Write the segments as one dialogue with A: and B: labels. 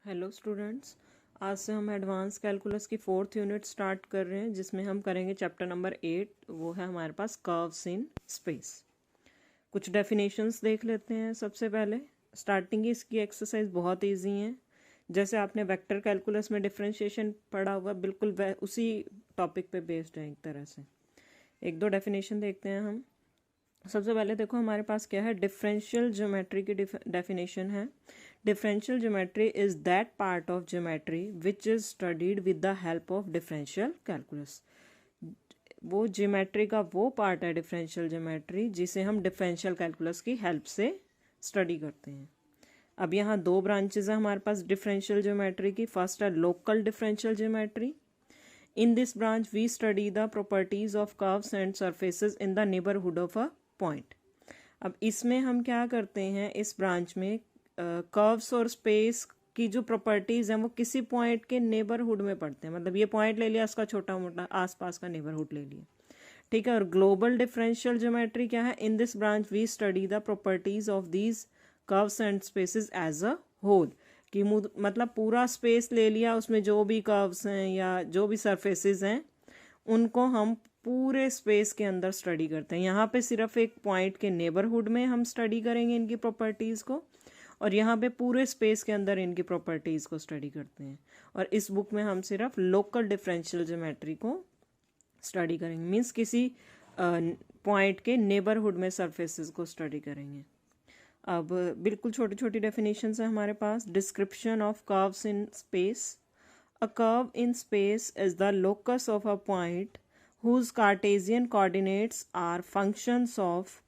A: Hello students, आज से हम एडवांस कैलकुलस की 4th यूनिट स्टार्ट कर रहे हैं जिसमें हम करेंगे चैप्टर नंबर 8। वो है हमारे पास कर्व्स इन स्पेस। कुछ डेफिनेशंस देख लेते हैं। सबसे पहले स्टार्टिंग इसकी एक्सरसाइज बहुत इजी है। जैसे आपने वेक्टर कैलकुलस में डिफरेंशिएशन पढ़ा हुआ, बिल्कुल उसी टॉपिक पे बेस्ड है एक तरह से। एक दो डेफिनेशन देखते हैं हम। सबसे पहले देखो हमारे पास क्या है, डिफरेंशियल ज्योमेट्री की डेफिनेशन है। Differential geometry is that part of geometry which is studied with the help of differential calculus. वो ज्योमेट्री का वो पार्ट है डिफरेंशियल ज्योमेट्री जिसे हम डिफरेंशियल कैलकुलस की हेल्प से स्टडी करते हैं। अब यहाँ दो ब्रांचेज है हमारे पास डिफरेंशियल ज्योमेट्री की। फर्स्ट है local differential geometry. In this branch, we study the properties of curves and surfaces in the neighborhood of a point. अब इसमें हम क्या करते हैं, इस ब्रांच में कर्व्स और स्पेस की जो प्रॉपर्टीज हैं वो किसी पॉइंट के नेबरहुड में पढ़ते हैं। मतलब ये पॉइंट ले लिया, इसका छोटा मोटा आसपास का नेबरहुड ले लिया, ठीक है। और ग्लोबल डिफरेंशियल ज्योमेट्री क्या है, in this branch we study the properties of these curves and spaces as a whole. कि मतलब पूरा स्पेस ले लिया, उसमें जो भी कर्व्स हैं या जो भी सरफेसेस हैं उनको हम पूरे स्पेस के अंदर स्टडी करते हैं। यहाँ पे सिर्फ एक पॉइंट के नेबरहुड में हम स्टडी करेंगे इनकी प्रॉपर्टीज़ को, और यहाँ पे पूरे स्पेस के अंदर इनकी प्रॉपर्टीज़ को स्टडी करते हैं। और इस बुक में हम सिर्फ लोकल डिफरेंशियल ज्योमेट्री को स्टडी करेंगे, मीन्स किसी पॉइंट के नेबरहुड में सरफेसेस को स्टडी करेंगे। अब बिल्कुल छोटी छोटी डेफिनेशंस हैं हमारे पास। Description of curves in space. A curve in space is the locus of a point whose Cartesian coordinates are functions of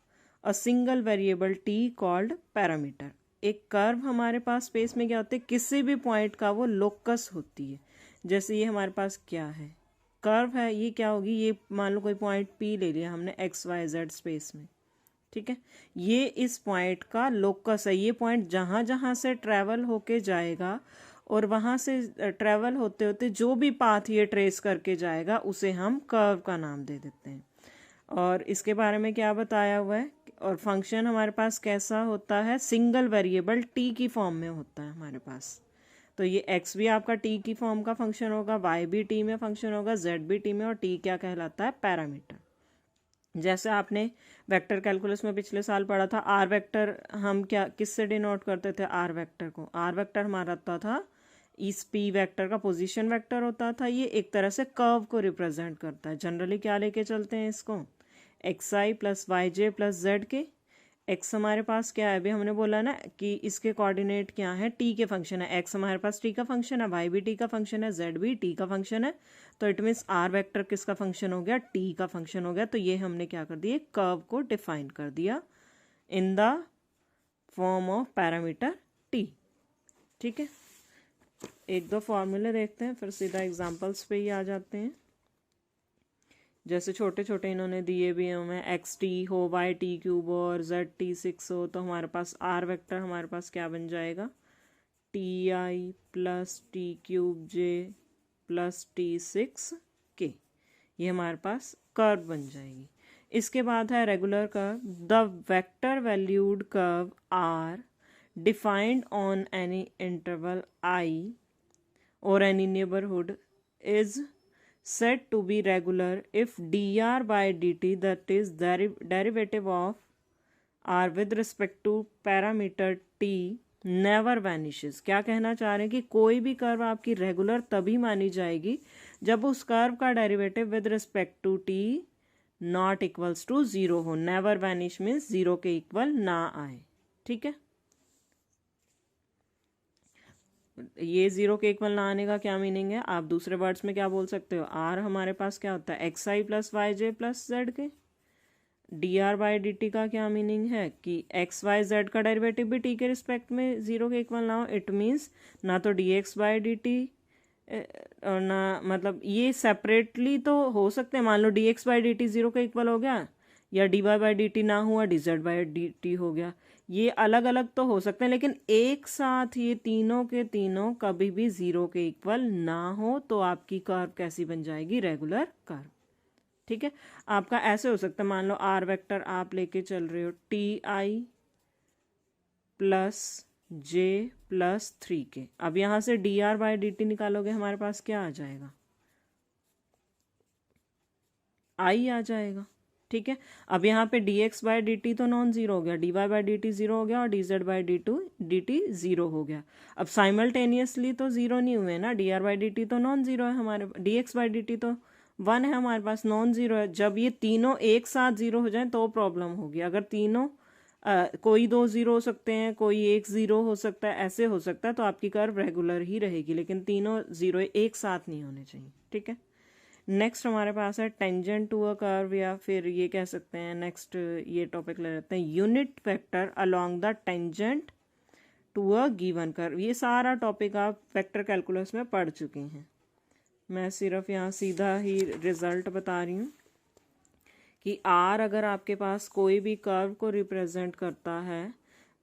A: a single variable T called parameter. एक कर्व हमारे पास स्पेस में क्या होती है, किसी भी पॉइंट का वो लोकस होती है। जैसे ये हमारे पास क्या है, कर्व है, ये क्या होगी, ये मान लो कोई पॉइंट पी ले लिया हमने एक्स वाई जेड स्पेस में, ठीक है। ये इस पॉइंट का लोकस है। ये पॉइंट जहाँ जहाँ से ट्रैवल होके जाएगा और वहाँ से ट्रैवल होते होते जो भी पाथ ये ट्रेस करके जाएगा उसे हम कर्व का नाम दे देते हैं। और इसके बारे में क्या बताया हुआ है, और फंक्शन हमारे पास कैसा होता है, सिंगल वेरिएबल टी की फॉर्म में होता है हमारे पास। तो ये एक्स भी आपका टी की फॉर्म का फंक्शन होगा, वाई भी टी में फंक्शन होगा, जेड भी टी में, और टी क्या कहलाता है, पैरामीटर। जैसे आपने वेक्टर कैलकुलस में पिछले साल पढ़ा था, आर वेक्टर हम क्या किससे डिनोट करते थे, आर वेक्टर को। आर वेक्टर हमारा होता था, इस पी वेक्टर का पोजीशन वेक्टर होता था। ये एक तरह से कर्व को रिप्रेजेंट करता है। जनरली क्या लेके चलते हैं इसको, x i plus y j plus z के। एक्स हमारे पास क्या है, अभी हमने बोला ना कि इसके कोऑर्डिनेट क्या है, टी के फंक्शन है। एक्स हमारे पास टी का फंक्शन है, वाई भी टी का फंक्शन है, जेड भी टी का फंक्शन है। तो इट मीन्स आर वेक्टर किसका फंक्शन हो गया, टी का फंक्शन हो गया। तो ये हमने क्या कर दिया, कर्व को डिफाइन कर दिया in the form of parameter T, ठीक है। एक दो फॉर्मूले देखते हैं, फिर सीधा एग्जाम्पल्स पे ही आ जाते हैं। जैसे छोटे छोटे इन्होंने दिए भी हैं हमें, एक्स टी हो, वाई टी क्यूब हो और जेड टी 6 हो, तो हमारे पास आर वेक्टर हमारे पास क्या बन जाएगा, T i plus T cube J plus T 6 के। ये हमारे पास कर्व बन जाएगी। इसके बाद है regular curve. The vector valued curve are defined on any interval I or any neighborhood is said to be regular if dr by dt, that is derivative of r with respect to parameter t, never vanishes। क्या कहना चाह रहे हैं कि कोई भी curve आपकी regular तभी मानी जाएगी जब उस कर्व का derivative with respect to t not equals to zero हो। नेवर वैनिश मीन्स जीरो के इक्वल ना आए, ठीक है। ये जीरो के इक्वल ना आने का क्या मीनिंग है, आप दूसरे वर्ड्स में क्या बोल सकते हो, आर हमारे पास क्या होता है, x i plus y j plus z के। D r by D T का क्या मीनिंग है कि एक्स वाई जेड का डेरिवेटिव भी टी के रिस्पेक्ट में जीरो के इक्वल ना हो। इट मीन्स ना तो D x by D T और ना, मतलब ये सेपरेटली तो हो सकते हैं। मान लो D x by D T zero के इक्वल हो गया, या D Y by D T ना हुआ, D Z by D T हो गया। ये अलग अलग तो हो सकते हैं, लेकिन एक साथ ये तीनों के तीनों कभी भी जीरो के इक्वल ना हो तो आपकी कर्व कैसी बन जाएगी, रेगुलर कर्व, ठीक है। आपका ऐसे हो सकता है, मान लो आर वेक्टर आप लेके चल रहे हो T i plus J plus 3k। अब यहाँ से D r by D T निकालोगे, हमारे पास क्या आ जाएगा, आई आ जाएगा। ठीक है, अब यहाँ पे d x by D t तो नॉन जीरो हो गया, d Y by D T zero हो गया, और d Z by D T zero हो गया। अब साइमल्टेनियसली तो जीरो नहीं हुए ना, d r by D t तो नॉन जीरो है हमारे, d x by D t तो वन है हमारे पास, नॉन जीरो है। जब ये तीनों एक साथ जीरो हो जाए तो प्रॉब्लम होगी। अगर तीनों कोई दो जीरो हो सकते हैं, कोई एक जीरो हो सकता है, ऐसे हो सकता है, तो आपकी कर्व रेगुलर ही रहेगी, लेकिन तीनों जीरो एक साथ नहीं होने चाहिए। ठीक है, नेक्स्ट हमारे पास है टेंजेंट टू अ कर्व, या फिर ये कह सकते हैं, नेक्स्ट ये टॉपिक ले लेते हैं, unit vector along the tangent to a given curve. ये सारा टॉपिक आप वेक्टर कैलकुलस में पढ़ चुके हैं, मैं सिर्फ यहाँ सीधा ही रिजल्ट बता रही हूँ कि आर अगर आपके पास कोई भी कर्व को रिप्रेजेंट करता है,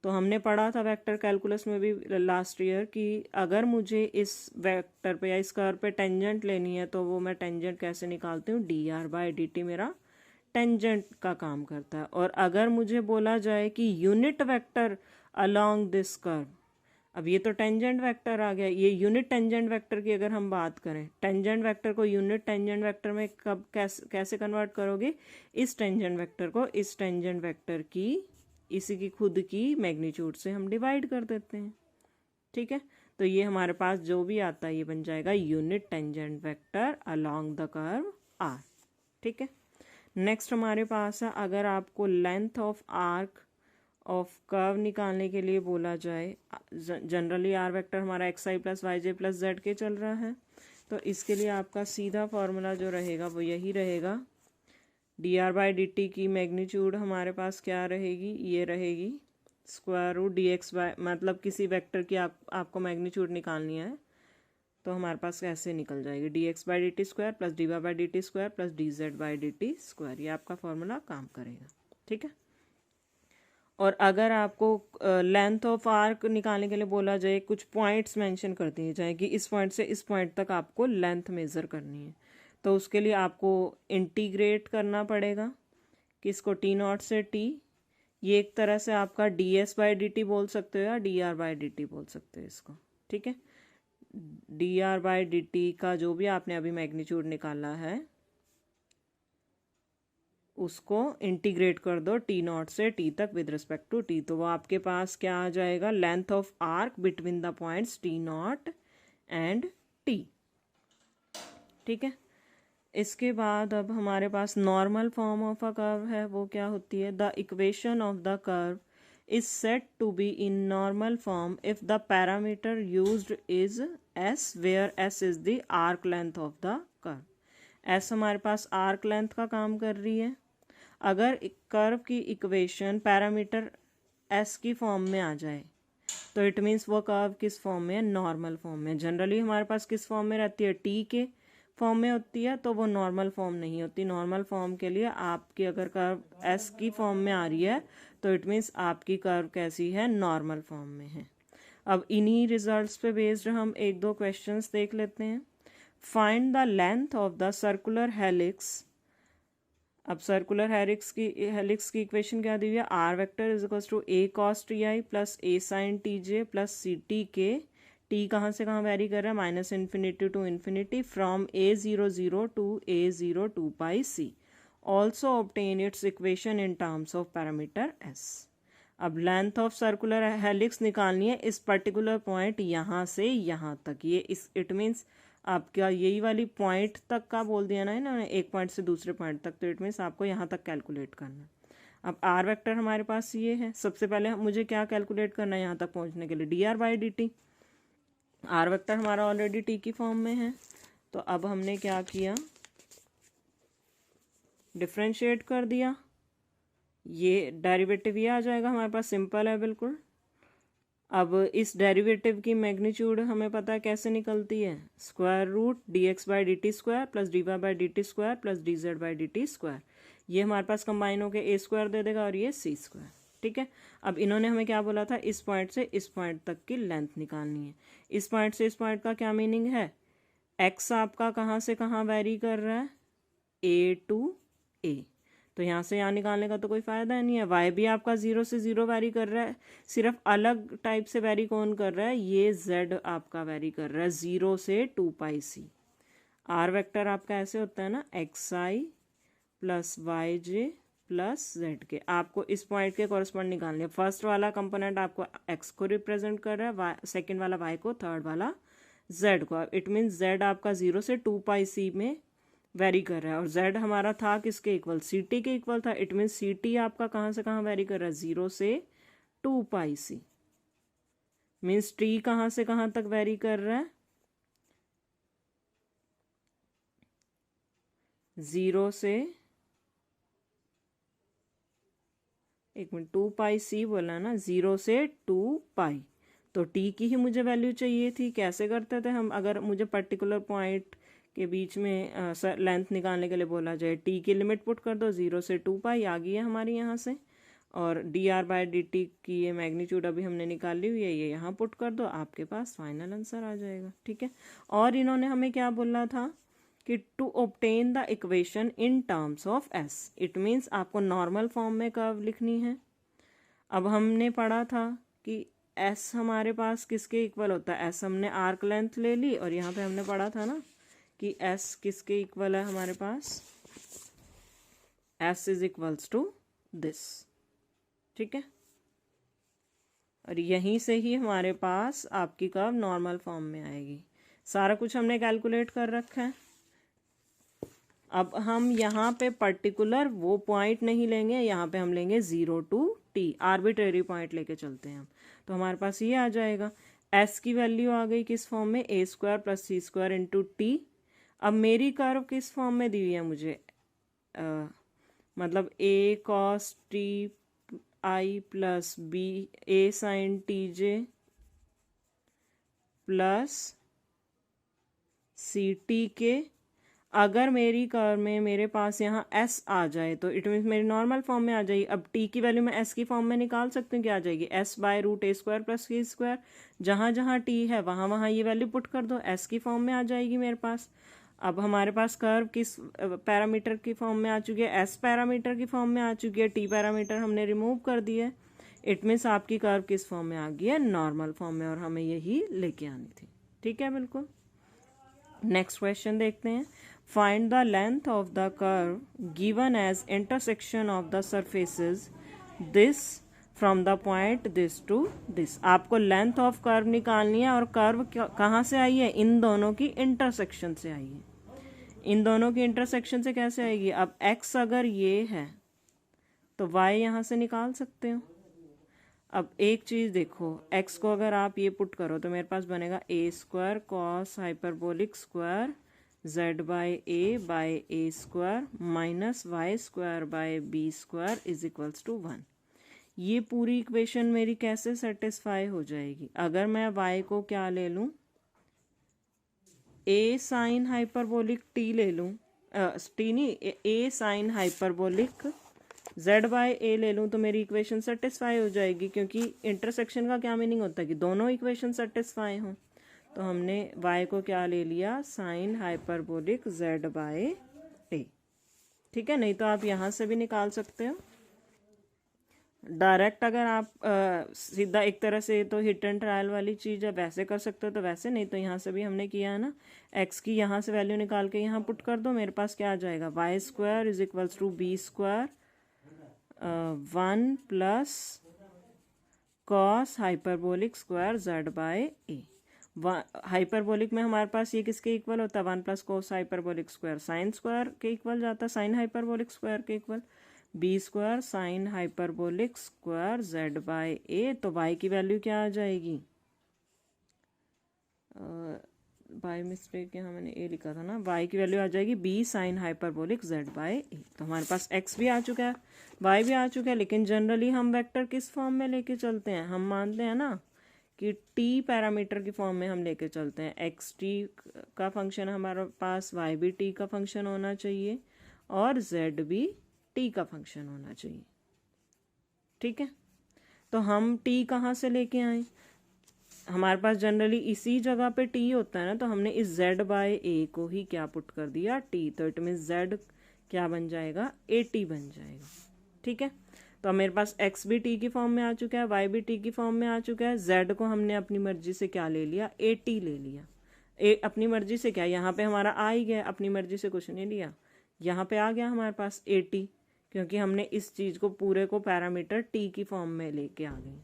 A: तो हमने पढ़ा था वेक्टर कैलकुलस में भी लास्ट ईयर कि अगर मुझे इस वेक्टर पे या इस कर्व पे टेंजेंट लेनी है, तो वो मैं टेंजेंट कैसे निकालती हूँ, D r by D T मेरा टेंजेंट का काम करता है। और अगर मुझे बोला जाए कि unit vector along this curve, अब ये तो टेंजेंट वेक्टर आ गया, ये यूनिट टेंजेंट वेक्टर की अगर हम बात करें, टेंजेंट वेक्टर को यूनिट टेंजेंट वेक्टर में कब कैसे कन्वर्ट करोगे, इस टेंजेंट वेक्टर को इस टेंजेंट वेक्टर की इसी की खुद की मैग्नीट्यूड से हम डिवाइड कर देते हैं। ठीक है, तो ये हमारे पास जो भी आता है ये बन जाएगा unit tangent vector along the curve r. ठीक है, नेक्स्ट हमारे पास है, अगर आपको length of arc of curve निकालने के लिए बोला जाए, जनरली आर वेक्टर हमारा x i plus y j plus z के चल रहा है, तो इसके लिए आपका सीधा फॉर्मूला जो रहेगा वो यही रहेगा, d r by D t की मैग्नीट्यूड हमारे पास क्या रहेगी, ये रहेगी square root d x by, मतलब किसी वेक्टर की आपको मैग्नीट्यूड निकालनी है, तो हमारे पास कैसे निकल जाएगी, d x by D t square plus d Y by D t square plus d Z by D t square, ये आपका फॉर्मूला काम करेगा। ठीक है, और अगर आपको लेंथ ऑफ आर्क निकालने के लिए बोला जाए, कुछ पॉइंट्स मेंशन कर दिए जाए कि इस पॉइंट से इस पॉइंट तक आपको लेंथ मेज़र करनी है, तो उसके लिए आपको इंटीग्रेट करना पड़ेगा किसको, टी नॉट से टी, ये एक तरह से आपका D S by D T बोल सकते हो या D r by D T बोल सकते हो इसको। ठीक है, D r by D T का जो भी आपने अभी मैग्नीट्यूड निकाला है उसको इंटीग्रेट कर दो टी नॉट से टी तक विद रिस्पेक्ट टू टी, तो वो आपके पास क्या आ जाएगा, length of arc between the points T naught and T. ठीक है, इसके बाद अब हमारे पास normal form of a curve है, वो क्या होती है, the equation of the curve is said to be in normal form if the parameter used is s, where s is the arc length of the curve। s हमारे पास arc length का काम कर रही है। अगर कर्व की equation parameter s की form में आ जाए, तो इट मीन्स वो कर्व किस फॉर्म में है, नॉर्मल फॉर्म में। जनरली हमारे पास किस फॉर्म में रहती है, t के फॉर्म में होती है, तो वो नॉर्मल फॉर्म नहीं होती। नॉर्मल फॉर्म के लिए आपकी अगर कर्व s की फॉर्म में आ रही है, तो इट मीन्स आपकी कर्व कैसी है, नॉर्मल फॉर्म में है। अब इन्हीं रिजल्ट्स पे बेस्ड हम एक दो क्वेश्चंस देख लेते हैं। Find the length of the circular helix. अब सर्कुलर हेलिक्स की इक्वेशन क्या दी हुई है, r vector is equals to a cos t i plus a sine t j plus c t k. टी कहाँ से कहाँ वेरी कर रहा है, minus infinity to infinity, from a zero zero to a zero two pi c. Also obtain its equation in terms of parameter s. अब length of circular helix निकालनी है इस पर्टिकुलर पॉइंट यहाँ से यहाँ तक, ये इस इट मीन्स आपका यही वाली पॉइंट तक का बोल दिया ना इन्होंने, एक पॉइंट से दूसरे पॉइंट तक, तो इट मीन्स आपको यहाँ तक कैलकुलेट करना। अब आर वेक्टर हमारे पास ये है, सबसे पहले मुझे क्या कैलकुलेट करना है यहाँ तक पहुँचने के लिए, d r by D t. R vector हमारा ऑलरेडी टी की फॉर्म में है, तो अब हमने क्या किया, डिफ्रेंशिएट कर दिया, ये डेरिवेटिव ये आ जाएगा हमारे पास, सिंपल है बिल्कुल। अब इस डेरिवेटिव की मैग्नीट्यूड हमें पता है कैसे निकलती है, square root d x by D t square plus d Y by D t square plus d Z by D t square. ये हमारे पास कंबाइन होकर ए स्क्वायर दे देगा और ये सी स्क्वायर। ठीक है, अब इन्होंने हमें क्या बोला था, इस पॉइंट से इस पॉइंट तक की लेंथ निकालनी है। इस पॉइंट से इस पॉइंट का क्या मीनिंग है, एक्स आपका कहाँ से कहाँ वेरी कर रहा है, ए टू ए, तो यहाँ से यहाँ निकालने का तो कोई फ़ायदा नहीं है। वाई भी आपका 0 से 0 वेरी कर रहा है, सिर्फ अलग टाइप से वेरी कौन कर रहा है, ये जेड आपका वेरी कर रहा है 0 से 2πc। आर वेक्टर आपका ऐसे होता है ना, xi plus y j plus z के। आपको इस पॉइंट के कॉरस्पॉन्ड निकालने, फर्स्ट वाला कंपोनेंट आपको x को रिप्रेजेंट कर रहा है, सेकेंड वाला y को, थर्ड वाला z को। इट मीन्स z आपका 0 से 2πc में वेरी कर रहा है, और z हमारा था किसके इक्वल, ct के इक्वल था। इट मीन्स ct आपका कहाँ से कहाँ वेरी कर रहा है, 0 से 2πc। मीन्स t कहाँ से कहाँ तक वेरी कर रहा है, 0 से, एक मिनट, 2πc बोला ना, 0 से 2π। तो t की ही मुझे वैल्यू चाहिए थी। कैसे करते थे हम, अगर मुझे पर्टिकुलर पॉइंट के बीच में लेंथ निकालने के लिए बोला जाए, t की लिमिट पुट कर दो, 0 से 2π आ गई है हमारी यहाँ से, और dr/dt की ये मैग्नीट्यूड अभी हमने निकाली हुई है, ये यहाँ पुट कर दो, आपके पास फाइनल आंसर आ जाएगा। ठीक है। और इन्होंने हमें क्या बोला था कि to obtain the equation in terms of s, it means आपको नॉर्मल फॉर्म में कर्व लिखनी है। अब हमने पढ़ा था कि s हमारे पास किसके इक्वल होता है, s हमने आर्क लेंथ ले ली, और यहाँ पे हमने पढ़ा था ना कि s किसके इक्वल है हमारे पास, s is equals to this. ठीक है। और यहीं से ही हमारे पास आपकी कर्व नॉर्मल फॉर्म में आएगी। सारा कुछ हमने कैलकुलेट कर रखा है। अब हम यहाँ पे पर्टिकुलर वो पॉइंट नहीं लेंगे, यहाँ पे हम लेंगे 0 to t, आर्बिट्रेरी पॉइंट लेके चलते हैं हम। तो हमारे पास ये आ जाएगा, s की वैल्यू आ गई किस फॉर्म में, a² + c² इंटू टी। अब मेरी कर्व किस फॉर्म में दी हुई है मुझे, मतलब a cos t i plus b a sin tj plus c t k. अगर मेरी कर्व में मेरे पास यहाँ s आ जाए तो इट मीन्स मेरी नॉर्मल फॉर्म में आ जाएगी। अब t की वैल्यू मैं s की फॉर्म में निकाल सकती हूँ, क्या आ जाएगी, s/√a² + c²। जहाँ जहाँ t है वहाँ वहाँ ये वैल्यू पुट कर दो, s की फॉर्म में आ जाएगी मेरे पास। अब हमारे पास कर्व किस पैरामीटर की फॉर्म में आ चुकी है, s पैरामीटर की फॉर्म में आ चुकी है, t पैरामीटर हमने रिमूव कर दिया है। इट मीन्स आपकी कर्व किस फॉर्म में आ गई है, नॉर्मल फॉर्म में, और हमें यही लेके आनी थी। ठीक है, बिल्कुल। नेक्स्ट क्वेश्चन देखते हैं। Find the length of the curve given as intersection of the surfaces this from the point this to this. आपको लेंथ ऑफ कर्व निकालनी है, और कर्व कहाँ से आई है, इन दोनों की इंटरसेक्शन से आई है। इन दोनों की इंटरसेक्शन से कैसे आएगी, अब x अगर ये है तो y यहाँ से निकाल सकते हो। अब एक चीज़ देखो, x को अगर आप ये पुट करो तो मेरे पास बनेगा a² cos hyperbolic square z/a/a² minus y² is equals to 1। ये पूरी इक्वेशन मेरी कैसे सेटिस्फाई हो जाएगी, अगर मैं y को क्या ले लूँ, a साइन हाइपरबोलिक t ले लूँ, t नहीं, a साइन हाइपरबोलिक z/a ले लूँ, तो मेरी इक्वेशन सेटिस्फाई हो जाएगी। क्योंकि इंटरसेक्शन का क्या मीनिंग होता है कि दोनों इक्वेशन सेटिस्फाई हों। तो हमने y को क्या ले लिया, साइन हाइपरबोलिक z/a। ठीक है, नहीं तो आप यहाँ से भी निकाल सकते हो डायरेक्ट। अगर आप सीधा एक तरह से तो हिट एंड ट्रायल वाली चीज़ है, वैसे कर सकते हो तो वैसे, नहीं तो यहाँ से भी हमने किया है ना, x की यहाँ से वैल्यू निकाल के यहाँ पुट कर दो, मेरे पास क्या आ जाएगा, y² is equals to b² 1 plus cos hyperbolic square z/a। हाइपरबोलिक में हमारे पास ये किसके इक्वल होता है, 1 plus cos hyperbolic square sine square के इक्वल जाता है, साइन हाइपरबोलिक स्क्वायर के equal, b² sine hyperbolic square z/a। तो y की वैल्यू क्या आ जाएगी, बाय मिस्टेक यहाँ मैंने a लिखा था ना, y की वैल्यू आ जाएगी b साइन हाइपरबोलिक z/a। तो हमारे पास x भी आ चुका है, y भी आ चुका है, लेकिन जनरली हम वेक्टर किस फॉर्म में लेके चलते हैं, हम मानते हैं ना कि t पैरामीटर की फॉर्म में हम लेके चलते हैं। x t का फंक्शन हमारे पास, y भी t का फंक्शन होना चाहिए, और z भी t का फंक्शन होना चाहिए। ठीक है, तो हम t कहाँ से लेके आए, हमारे पास जनरली इसी जगह पे t होता है ना, तो हमने इस z/a को ही क्या पुट कर दिया, t। तो इट मीन्स z क्या बन जाएगा, 80 बन जाएगा। ठीक है, तो अब मेरे पास x भी t की फॉर्म में आ चुका है, y भी t की फॉर्म में आ चुका है, z को हमने अपनी मर्जी से क्या ले लिया, 80 ले लिया। अपनी मर्जी से क्या, यहाँ पे हमारा आ ही गया, अपनी मर्जी से कुछ नहीं लिया, यहाँ पे आ गया हमारे पास 80, क्योंकि हमने इस चीज़ को पूरे को पैरामीटर t की फॉर्म में लेके आ गए,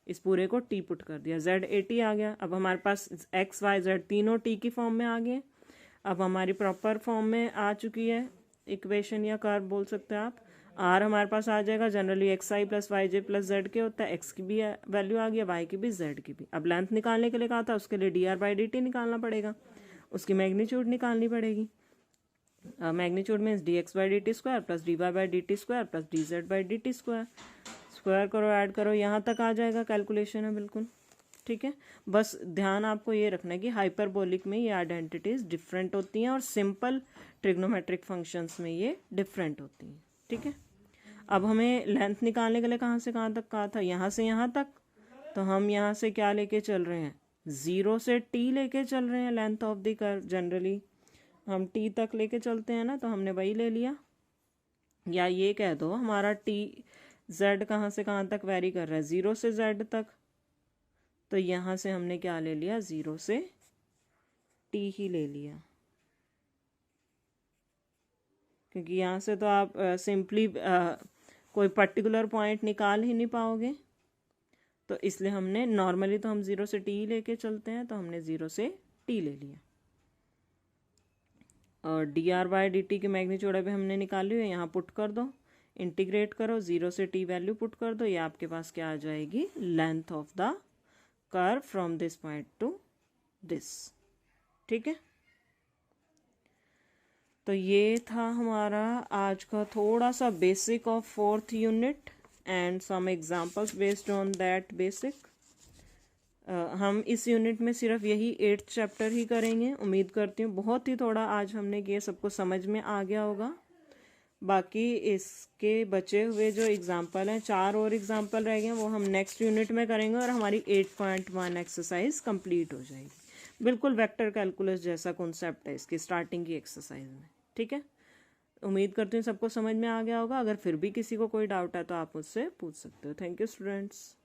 A: इस पूरे को t पुट कर दिया, z 80 आ गया। अब हमारे पास x y z तीनों t की फॉर्म में आ गए। अब हमारी प्रॉपर फॉर्म में आ चुकी है इक्वेशन या कर्व बोल सकते हैं आप। r हमारे पास आ जाएगा, generally x i plus y j plus z के होता है, x की भी वैल्यू आ गई, y की भी z की भी। अब लेंथ निकालने के लिए कहा था, उसके लिए dr/dt निकालना पड़ेगा, उसकी मैग्नीट्यूड निकालनी पड़ेगी। Magnitude means dx/dt square plus dy/dt square plus dz/dt square, square करो ऐड करो, यहाँ तक आ जाएगा, कैलकुलेशन है बिल्कुल। ठीक है, बस ध्यान आपको ये रखना है कि हाइपरबोलिक में ये आइडेंटिटीज डिफरेंट होती हैं और सिंपल ट्रिग्नोमेट्रिक फंक्शंस में ये डिफरेंट होती हैं। ठीक है, अब हमें लेंथ निकालने के लिए कहाँ से कहाँ तक कहा था, यहाँ से यहाँ तक, तो हम यहाँ से क्या लेके चल रहे हैं, 0 से t लेके चल रहे हैं length of the curve. Generally हम t तक लेके चलते हैं ना, तो हमने वही ले लिया। या ये कह दो हमारा t z कहाँ से कहाँ तक वेरी कर रहा है, 0 से z तक, तो यहाँ से हमने क्या ले लिया, 0 से t ही ले लिया, क्योंकि यहाँ से तो आप सिंपली कोई पर्टिकुलर पॉइंट निकाल ही नहीं पाओगे, तो इसलिए हमने नॉर्मली तो हम 0 से t लेके चलते हैं, तो हमने 0 से t ले लिया। और dr/dt की मैग्नीट्यूड अभी हमने निकाली हुई है, यहाँ पुट कर दो, इंटीग्रेट करो, 0 से t वैल्यू पुट कर दो, ये आपके पास क्या आ जाएगी, length of the curve from this point two this. ठीक है, तो ये था हमारा आज का थोड़ा सा basic of 4th unit and some examples based on that basic. हम इस यूनिट में सिर्फ यही 8th चैप्टर ही करेंगे। उम्मीद करती हूँ बहुत ही थोड़ा आज हमने किया, सबको समझ में आ गया होगा। बाकी इसके बचे हुए जो एग्जाम्पल हैं, 4 और एग्जाम्पल रह गए, वो हम नेक्स्ट यूनिट में करेंगे और हमारी 8.1 एक्सरसाइज कंप्लीट हो जाएगी। बिल्कुल वेक्टर कैलकुलस जैसा कॉन्सेप्ट है इसकी स्टार्टिंग की एक्सरसाइज में। ठीक है, उम्मीद करती हूँ सबको समझ में आ गया होगा। अगर फिर भी किसी को कोई डाउट है तो आप मुझसे पूछ सकते हो। Thank you students.